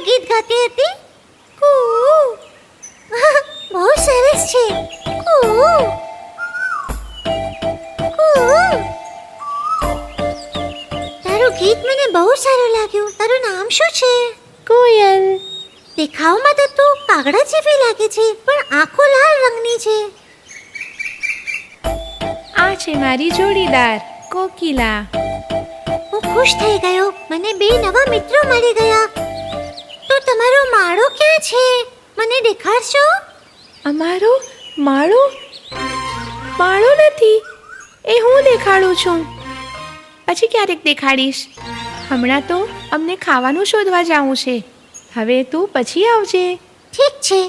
ગીત ગાતી હતી? કૂ. બહુ સરસ છે. કૂ. કૂ. તારું ગીત મને બહુ સારું લાગ્યું. તારું નામ શું છે? કોયલ. દેખાવમાં તો તું કાગડા જેવી લાગે છે, પણ આંખો લાલ રંગની છે. આ છે મારી જોડીદાર કોકિલા. હું ખુશ થઈ ગયો. મને 2 નવા મિત્રો મળી ગયા. તો તમારો માળો ક્યાં છે? મને દેખાડશો? અમારો માળો માળો નથી. એ હું દેખાડું છું. પછી ક્યારેક દેખાડીશ. હમણાં તો અમને ખાવાનું શોધવા જવું છે. હવે તું પછી આવજે. ઠીક છે.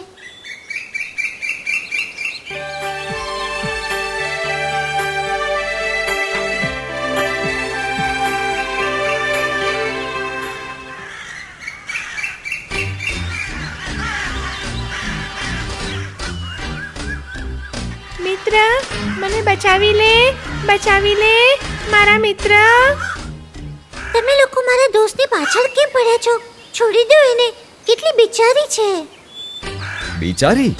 મિત્ર, મને બચાવી લે, બચાવી લે મારા મિત્ર. તમે લોકો મારા દોસ્તની પાછળ કેમ પડ્યા છો? છોડી દો એને. કેટલી બિચારી છે. બિચારી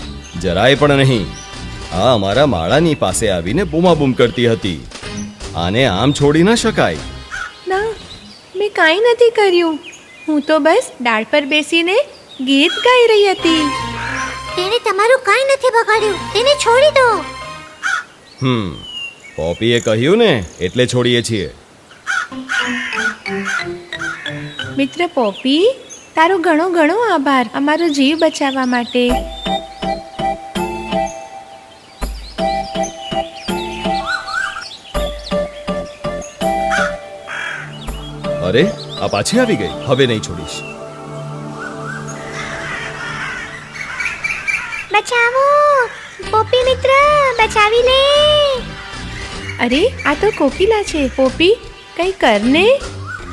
જરાય પણ નહીં. આ અમારા માળાની પાસે આવીને બૂમાબૂમ કરતી હતી. આને આમ છોડી ન શકાય. ના, મેં કાંઈ નથી કર્યું. હું તો બસ ડાળ પર બેસીને ગીત ગાઈ રહી હતી. તેણે તમારું કાંઈ નથી બગાડ્યું. તેને છોડી દો. પોપીએ કહ્યું ને એટલે છોડીએ છીએ. મિત્ર પોપી, તારો ઘણો ઘણો આભાર અમારો જીવ બચાવવા માટે. અરે, આ પાછી આવી ગઈ. હવે નહીં છોડીશ. બચાવો પોપી મિત્ર, બચાવી લે. અરે, આ તો કોકિલા છે. પોપી, કંઈ કરને.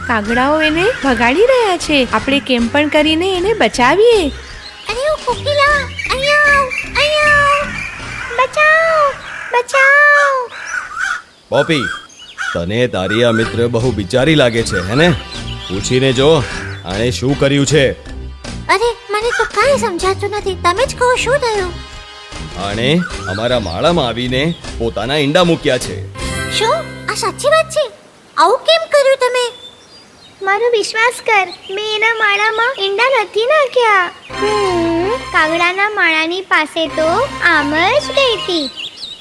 કાગડાઓ એને ભગાડી રહ્યા છે. આપણે કેમ પણ કરીને એને બચાવીએ. અરે ઓ કોકિલા, અહીંયા આવ, અહીંયા આવ. બચાવ, બચાવ. પોપી, તને તારી આ મિત્ર બહુ બિચારી લાગે છે, હે ને? પૂછીને જો આણે શું કર્યું છે. અરે, મને તો કાંઈ સમજાતું નથી. તમે જ કહો શું થયું? આણે અમારા માળામાં આવીને પોતાના ઈંડા મૂક્યા છે. શું આ સાચી વાત છે? આવું કેમ કર્યું તમે? મારો વિશ્વાસ કર, મેં એના માળામાં ઈંડા નથી નાખ્યા. કાગડાના માળાની પાસે તો આમ જ ગઈ હતી.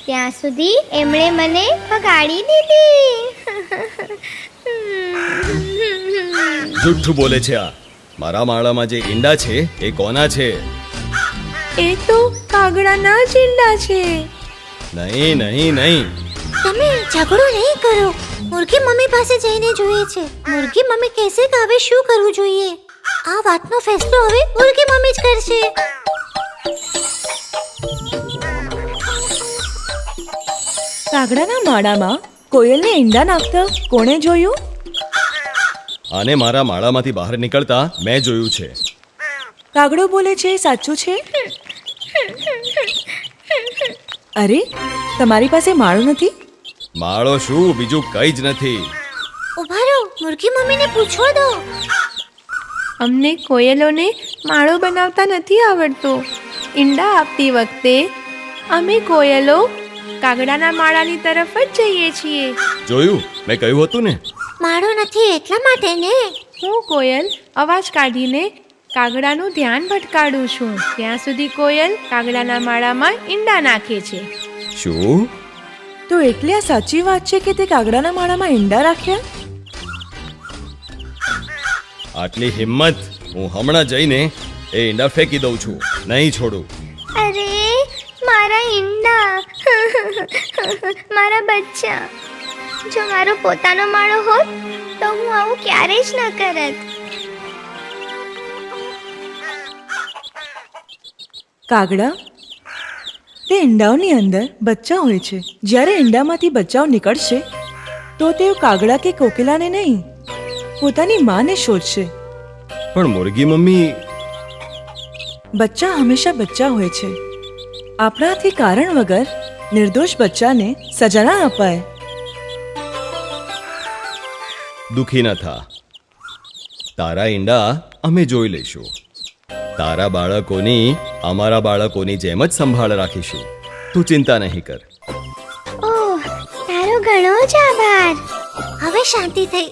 ત્યાં સુધી એમણે મને ભગાડી દીધી. જુઠ્ઠું બોલે છે આ. મારા માળામાં જે ઈંડા છે એ કોના છે? એ તો કાગડાના જ ઈંડા છે. નહીં નહીં નહીં. તમે ઝઘડો નહીં કરો. મુર્ગી મમ્મી પાસે જઈને જોઈએ છે. મુર્ગી મમ્મી કહેશે કે હવે શું કરવું જોઈએ. આ વાતનો ફેસલો હવે મુર્ગી મમ્મી જ કરશે. કાગડાના માળામાં કોયલને ઈંડા નાખતા કોણે જોયું? આને મારા માળામાંથી બહાર નીકળતા મેં જોયું છે. કાગડો બોલે છે એ સાચું છે? અરે, તમારી પાસે માળો નથી? માળો શું, બીજું કંઈ જ નથી. ઉભા રહો, મુર્ગી મમ્મીને પૂછવા દો. અમને કોયલોને માળો બનાવતા નથી આવડતો. ઈંડા આપતી વખતે અમે કોયલો કાગડાના માળાની તરફ જ જઈએ છીએ. જોયું, મેં કહ્યું હતું ને. માળો નથી એટલા માટે ને. હું કોયલ અવાજ કાઢીને કાગડાનું ધ્યાન ભટકાડું છું. ત્યાં સુધી કોયલ કાગડાના માળામાં ઈંડા નાખે છે. શું? તો એટલે આ સાચી વાત છે કે તે કાગડાના માળામાં ઈંડા રાખ્યા? આટલી હિંમત! હું હમણાં જઈને એ ઈંડા ફેંકી દઉં છું. નહીં છોડું. અરે, મારા ઈંડા, મારા બચ્ચા. જો મારો પોતાનો માળો હોત તો હું આવું ક્યારેય જ ન કરત. કાગડા, તે ઈંડાઓની અંદર બચ્ચા હોય છે. જ્યારે ઈંડામાંથી બચ્ચાઓ નીકળશે તો તેઓ કાગડા કે કોકિલાને નહીં, પોતાની માને શોધશે. પણ મુર્ગી મમ્મી, બચ્ચા હંમેશા બચ્ચા હોય છે. આપણાથી કારણ વગર નિર્દોષ બચ્ચાને સજા ના અપાય. દુઃખી ન થા. તારા ઈંડા અમે જોઈ લઈશું. તારા બાળકોની અમારા બાળકોની જેમ જ સંભાળ રાખીશું તું ચિંતા નહીં કર. ઓહ, તારો ઘણો જ આભાર. હવે શાંતિ થઈ